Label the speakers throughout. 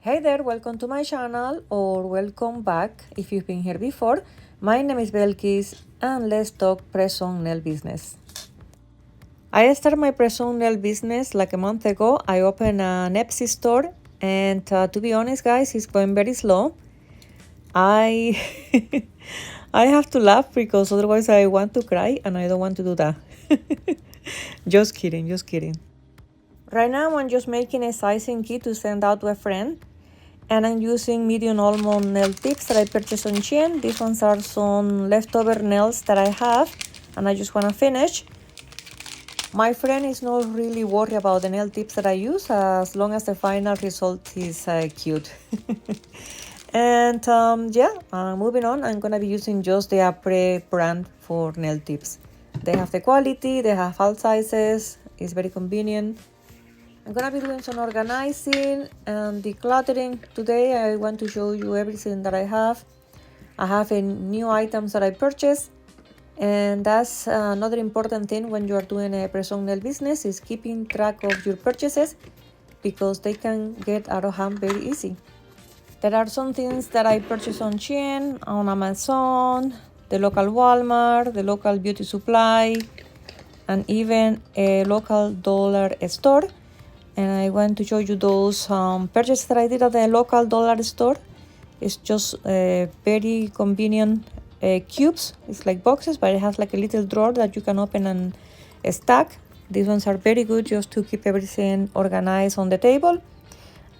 Speaker 1: Hey there, welcome to my channel or welcome back if you've been here before. My name is Belkis and let's talk press-on nail business. I started my press-on nail business like a month ago. I opened an Etsy store and to be honest guys, it's going very slow. I I have to laugh because otherwise I want to cry and I don't want to do that. Just kidding, just kidding. Right now I'm just making a sizing kit to send out to a friend. And I'm using medium almond nail tips that I purchased on Shein. These ones are some leftover nails that I have and I just want to finish. My friend is not really worried about the nail tips that I use as long as the final result is cute. And moving on, I'm going to be using just the Apre brand for nail tips. They have the quality, they have all sizes, it's very convenient. I'm gonna be doing some organizing and decluttering. Today I want to show you everything that I have. I have a new items that I purchased, and that's another important thing when you are doing a press-on nail business is keeping track of your purchases because they can get out of hand very easy. There are some things that I purchased on Shein, on Amazon, the local Walmart, the local beauty supply, and even a local dollar store. And I want to show you those purchases that I did at the local dollar store. It's just very convenient cubes. It's like boxes, but it has like a little drawer that you can open and stack. These ones are very good just to keep everything organized on the table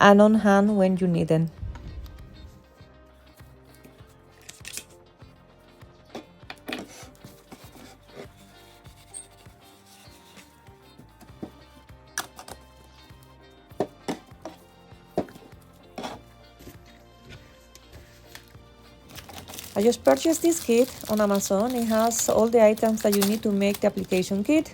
Speaker 1: and on hand when you need them. I just purchased this kit on Amazon. It has all the items that you need to make the application kit.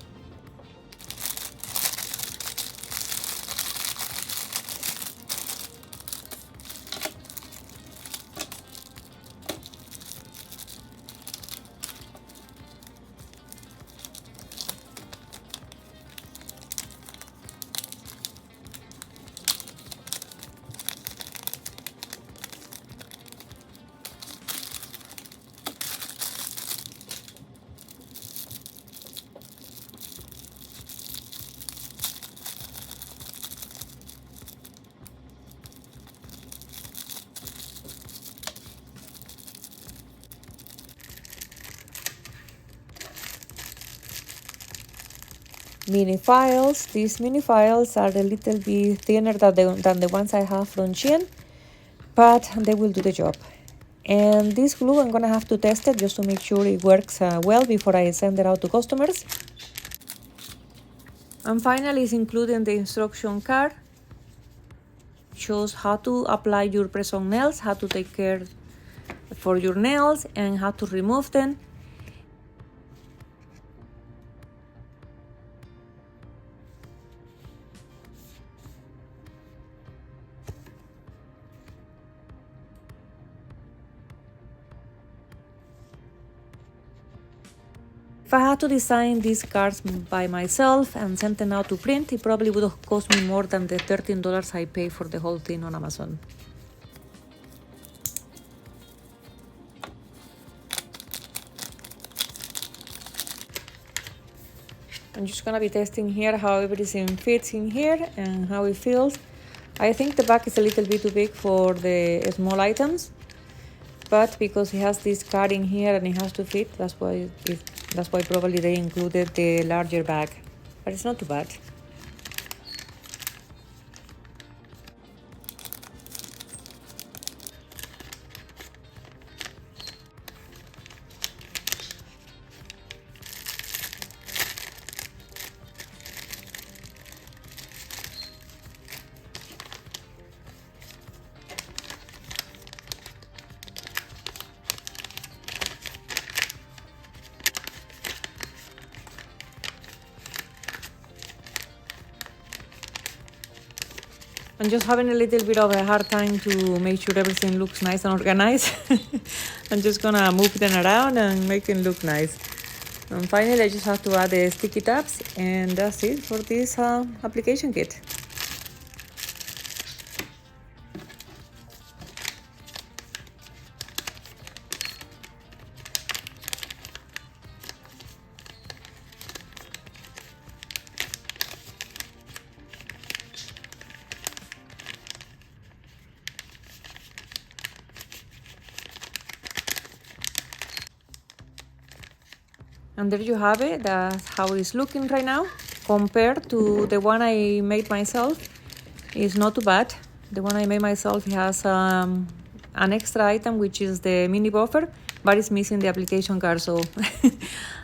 Speaker 1: Mini files. These mini files are a little bit thinner than the ones I have from Shein, but they will do the job. And this glue, I'm gonna have to test it just to make sure it works well before I send it out to customers. And finally, it's including the instruction card. Shows how to apply your press-on nails, how to take care for your nails, and how to remove them. If I had to design these cards by myself and send them out to print, it probably would have cost me more than the $13 I paid for the whole thing on Amazon. I'm just gonna be testing here how everything fits in here and how it feels. I think the bag is a little bit too big for the small items, but because it has this card in here and it has to fit, that's why probably they included the larger bag, but it's not too bad. I'm just having a little bit of a hard time to make sure everything looks nice and organized. I'm just gonna move them around and make them look nice. And finally, I just have to add the sticky tabs, and that's it for this application kit. And there you have it. That's how it's looking right now. Compared to the one I made myself, it's not too bad. The one I made myself has an extra item, which is the mini buffer, but it's missing the application card. So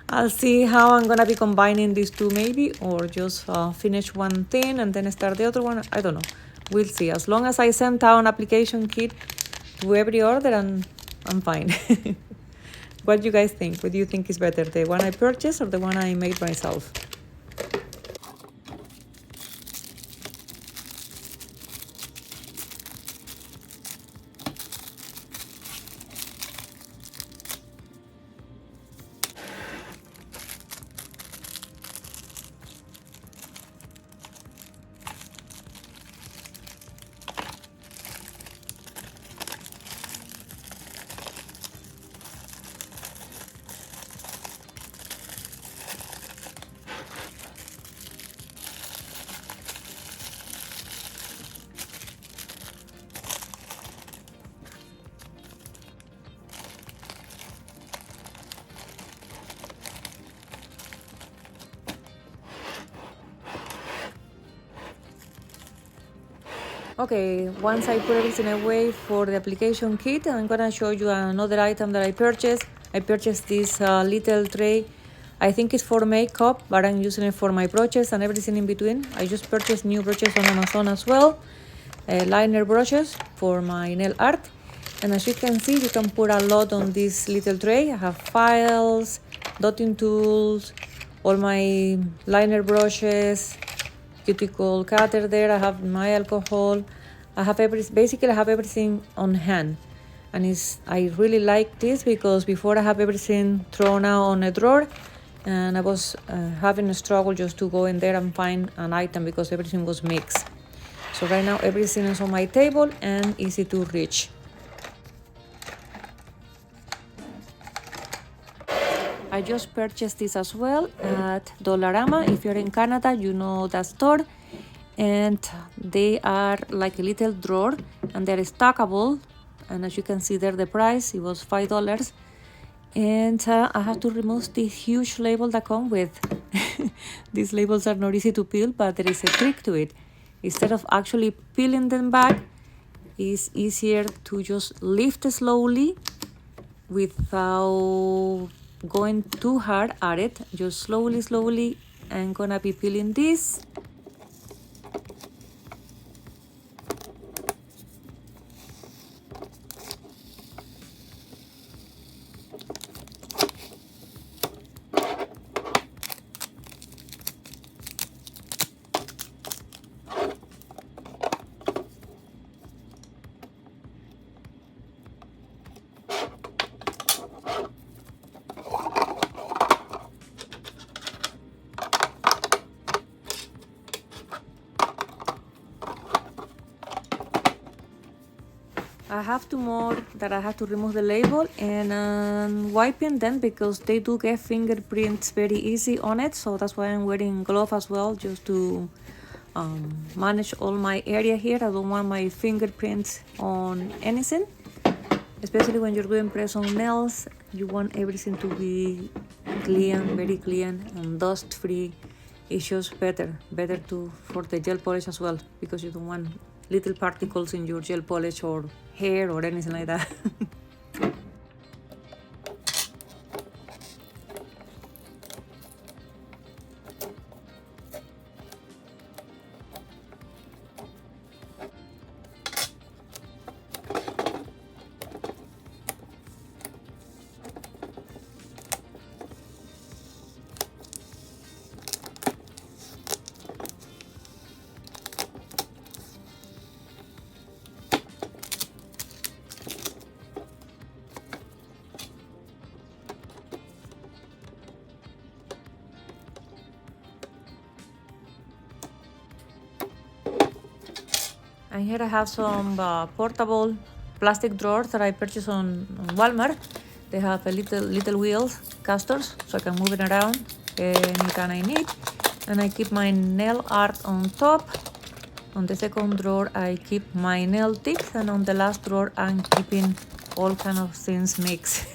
Speaker 1: I'll see how I'm gonna be combining these two, maybe, or just finish one thing and then start the other one. I don't know. We'll see. As long as I send out an application kit to every order, I'm fine. What do you guys think? What do you think is better, the one I purchased or the one I made myself? Okay, once I put everything away for the application kit, I'm gonna show you another item that I purchased. I purchased this little tray. I think it's for makeup, but I'm using it for my brushes and everything in between. I just purchased new brushes on Amazon as well, liner brushes for my nail art. And as you can see, you can put a lot on this little tray. I have files, dotting tools, all my liner brushes, cuticle cutter there. I have my alcohol. I have basically I have everything on hand, and I really like this because before I have everything thrown out on a drawer, and I was having a struggle just to go in there and find an item because everything was mixed. So right now everything is on my table and easy to reach. I just purchased this as well at Dollarama. If you're in Canada, you know that store. And they are like a little drawer and they're stackable. And as you can see there, the price, it was $5. And I have to remove this huge label that come with. These labels are not easy to peel, but there is a trick to it. Instead of actually peeling them back, it's easier to just lift slowly without going too hard at it. Just slowly I'm gonna be peeling this. I have two more that I have to remove the label, and wiping them because they do get fingerprints very easy on it. So that's why I'm wearing gloves as well, just to manage all my area here. I don't want my fingerprints on anything, especially when you're doing press on nails. You want everything to be clean, very clean and dust free. It's just better for the gel polish as well, because you don't want little particles in your gel polish or hair or anything like that. And here I have some portable plastic drawers that I purchased on Walmart. They have a little wheels, casters, so I can move it around anytime I need. And I keep my nail art on top. On the second drawer, I keep my nail tips, and on the last drawer, I'm keeping all kind of things mixed.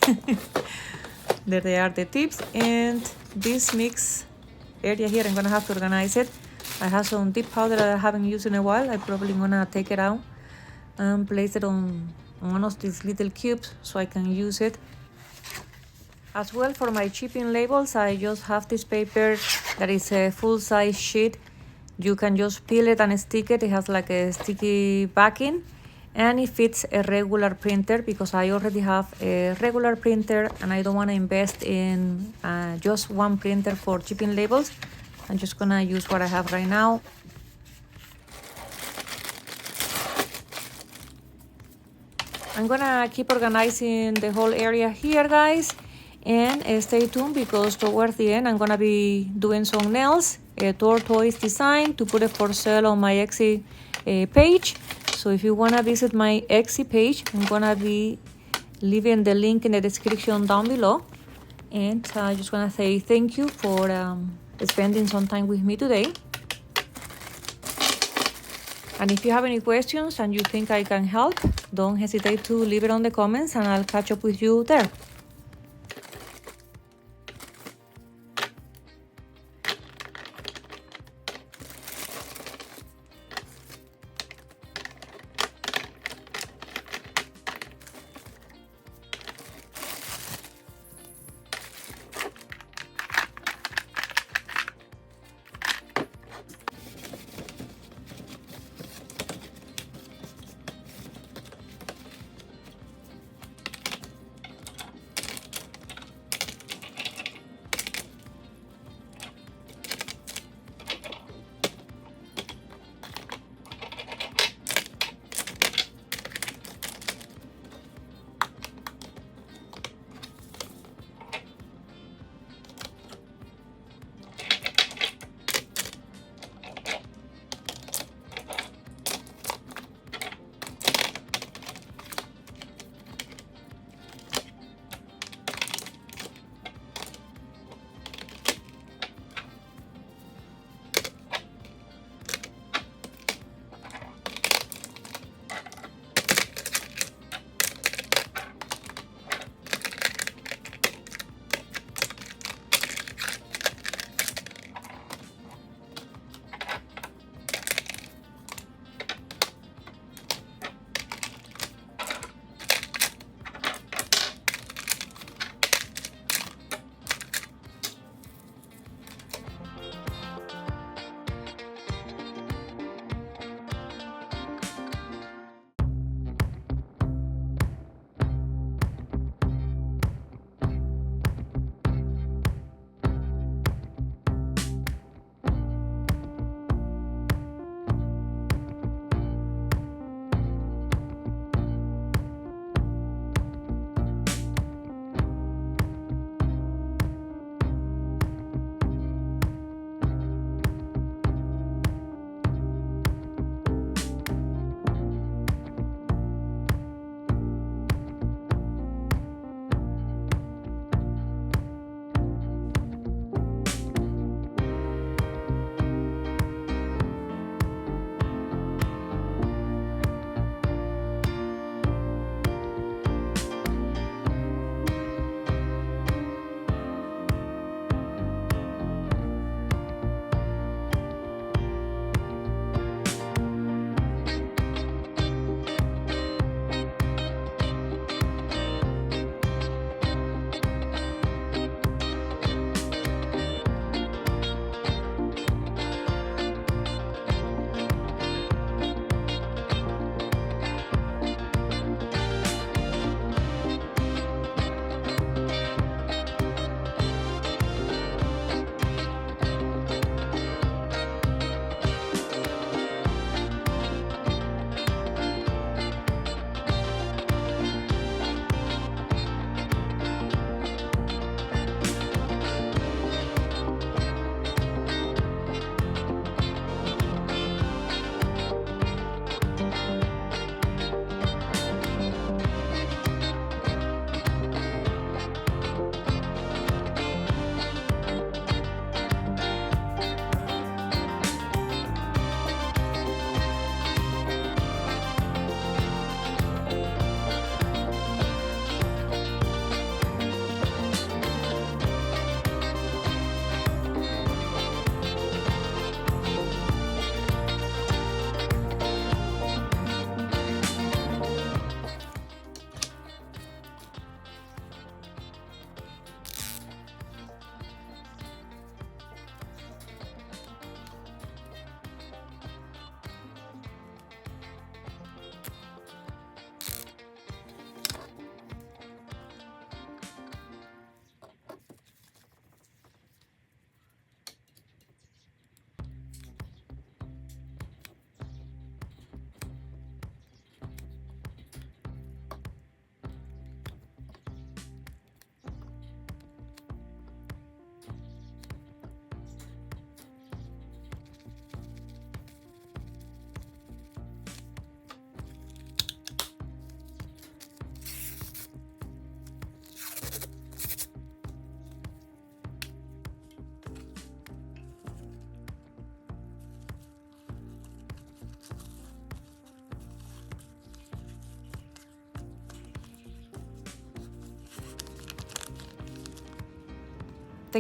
Speaker 1: There they are, the tips. And this mix area here, I'm gonna have to organize it. I have some dip powder that I haven't used in a while. I'm probably gonna take it out and place it on one of these little cubes so I can use it. As well, for my shipping labels, I just have this paper that is a full-size sheet. You can just peel it and stick it. It has like a sticky backing, and it fits a regular printer because I already have a regular printer and I don't want to invest in just one printer for shipping labels. I'm just gonna use what I have right now. I'm gonna keep organizing the whole area here, guys, and stay tuned because towards the end I'm gonna be doing some nails, a tortoise design to put it for sale on my Etsy page. So if you wanna visit my Etsy page, I'm gonna be leaving the link in the description down below. And I just wanna say thank you for spending some time with me today. And if you have any questions and you think I can help, don't hesitate to leave it on the comments and I'll catch up with you there.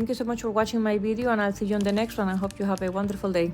Speaker 1: Thank you so much for watching my video, and I'll see you on the next one. I hope you have a wonderful day.